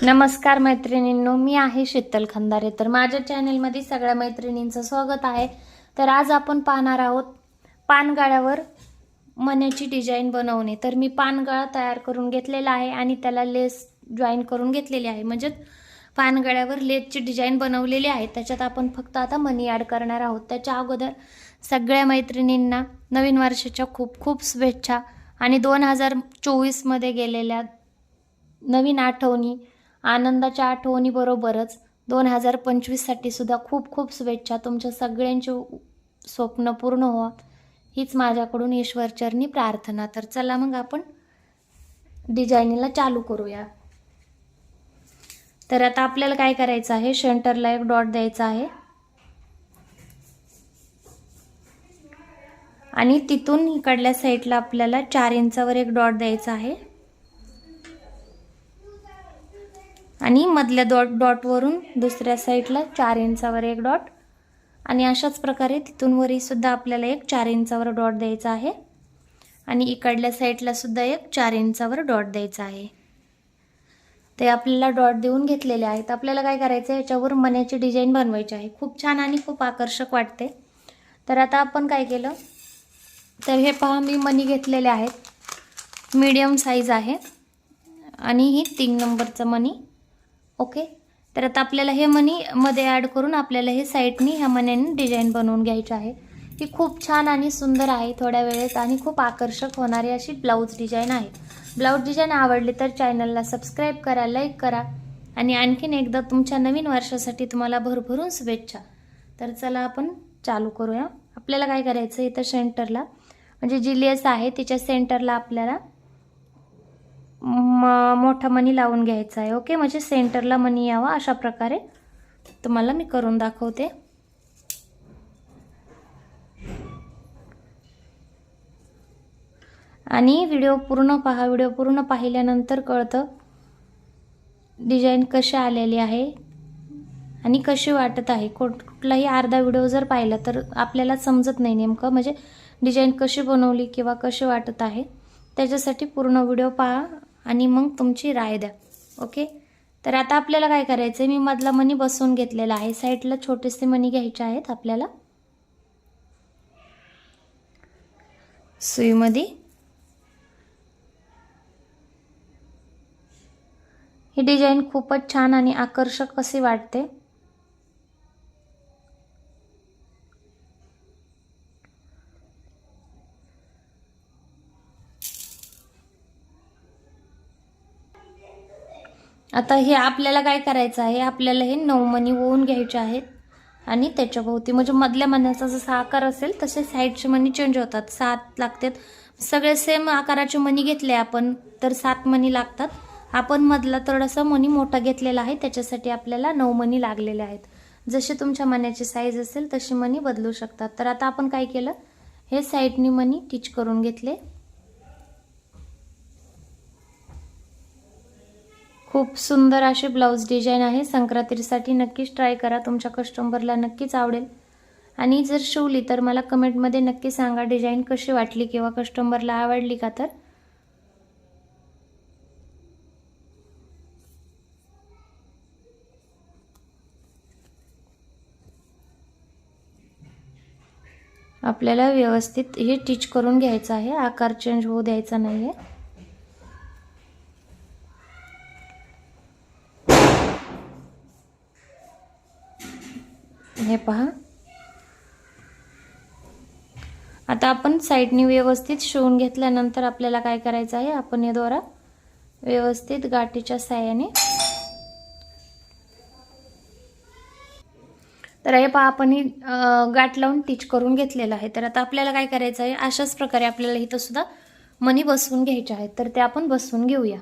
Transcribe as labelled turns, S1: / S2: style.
S1: नमस्कार मैत्रिणींनो, मी आहे शीतल खंदारे। तर माझ्या चॅनलमध्ये सगळ्या मैत्रिणींचं स्वागत आहे। तर आज आपण पाहणार आहोत पानगळ्यावर मण्याची डिझाइन बनवणे। तर मी पानगळा तयार करून घेतलेला आहे आणि त्याला लेस जॉईन करून घेतलेली आहे। म्हणजे पानगळ्यावर लेसची डिझाइन बनवलेली आहे। त्याच्यात आपण फक्त आता मणी ॲड करणार आहोत। त्याच्या अगोदर सगळ्या मैत्रिणींना नवीन वर्षाच्या खूप खूप शुभेच्छा आणि 2024 मध्ये गेलेल्या नवीन आठवणी, आनंदाच्या आठवणी बरोबरच 2025 साठी सुद्धा खूप खूप शुभेच्छा। तुमच्या सगळ्यांचे स्वप्न पूर्ण हो हीच माझ्याकडून ईश्वरचरणी प्रार्थना। तर चला मग आपण डिझाइनला चालू करूया। तर आता आपल्याला काय करायचं आहे, सेंटरला एक डॉट द्यायचा आहे आणि तिथून इकडल्या साईडला आपल्याला 4 इंचावर एक डॉट द्यायचा आहे आणि मधल्या डॉट वरून दुसऱ्या साईडला 4 इंचावर एक डॉट आणि अशाच प्रकारे तिथून वरही सुद्धा आपल्याला एक 4 इंचावर डॉट द्यायचा आहे आणि इकडल्या साईडला सुद्धा एक 4 इंचावर डॉट द्यायचा आहे। ते आपल्याला डॉट देऊन घेतलेले आहेत। आपल्याला काय करायचं आहे, याच्यावर मण्याची डिझाइन बनवायची आहे। खूप छान आणि खूप आकर्षक वाटते। तर आता आपण काय केलं, तर हे पहा मी मणी घेतलेले आहेत, मीडियम साईज आहे आणि ही 3 नंबरचं मणी। ओके, तर आता आपल्याला हे मणी मध्ये ॲड करून आपल्याला हे साईडनी ह्या मण्याने डिझाइन बनवून घ्यायची आहे। ही खूप छान आणि सुंदर आहे, थोड्या वेळेत आणि खूप आकर्षक होणारी अशी ब्लाउज डिझाइन आहे। ब्लाउज डिझाइन आवडली तर चॅनलला सबस्क्राइब करा, लाईक करा आणि आणखीन एकदा तुमच्या नवीन वर्षासाठी तुम्हाला भरभरून शुभेच्छा। तर चला आपण चालू करूया। आपल्याला काय करायचं, इथं सेंटरला म्हणजे जी लेस आहे तिच्या सेंटरला आपल्याला मोठा मणी लावून घ्यायचा आहे। ओके, म्हणजे सेंटरला मणी यावा अशा प्रकारे तुम्हाला मी करून दाखवते। आणि व्हिडिओ पूर्ण पहा, व्हिडिओ पूर्ण पाहिल्यानंतर कळतं डिझाइन कशी आलेली आहे आणि कशी वाटत आहे। कुठलाही अर्धा व्हिडिओ जर पाहिला तर आपल्याला समजत नाही नेमकं म्हणजे डिझाइन कशी बनवली किंवा कशी वाटत आहे। त्याच्यासाठी पूर्ण व्हिडिओ पहा आणि मग तुमची राय द्या। ओके, तर आता आपल्याला काय करायचं, मी मधला मणी बसवून घेतलेला आहे। साईडला छोटेसे मणी घ्यायचे आहेत आपल्याला सुईमध्ये। ही डिझाइन खूपच छान आणि आकर्षक अशी वाटते। आता हे आपल्याला काय करायचं आहे, आपल्याला हे 9 मणी ओवून घ्यायचे आहेत आणि त्याच्या भोवती म्हणजे मधल्या मण्याचा जसा आकार असेल तसे साईडचे मणी चेंज होतात। 7 लागतात। सगळे सेम आकाराचे मणी घेतले आपण तर 7 मणी लागतात। आपण मधला थोडासा मणी मोठा घेतलेला आहे त्याच्यासाठी आपल्याला 9 मणी लागलेले आहेत। जशी तुमच्या मण्याची साईज असेल तशी मणी बदलू शकतात। तर आता आपण काय केलं, हे साईडनी मणी टिच करून घेतले। खूप सुंदर अशी ब्लाउज डिझाइन आहे। संक्रांतीसाठी नक्कीच ट्राय करा, तुमच्या कस्टमरला नक्कीच आवडेल आणि जर शिवली तर मला कमेंटमध्ये नक्की सांगा डिझाइन कशी वाटली किंवा कस्टमरला आवडली का। तर आपल्याला व्यवस्थित हे टिच करून घ्यायचं आहे, आकार चेंज होऊ द्यायचा नाहीये। हे पहा, आता आपण साईडनी व्यवस्थित शिवून घेतल्यानंतर आपल्याला काय करायचं आहे, आपण हे दोरा व्यवस्थित गाठीच्या साहाय्याने, तर हे पहा आपण ही गाठ लावून टिच करून घेतलेलं आहे। तर आता आपल्याला काय करायचं आहे, अशाच प्रकारे आपल्याला इथं सुद्धा मणी बसवून घ्यायचे आहेत। तर ते आपण बसवून घेऊया।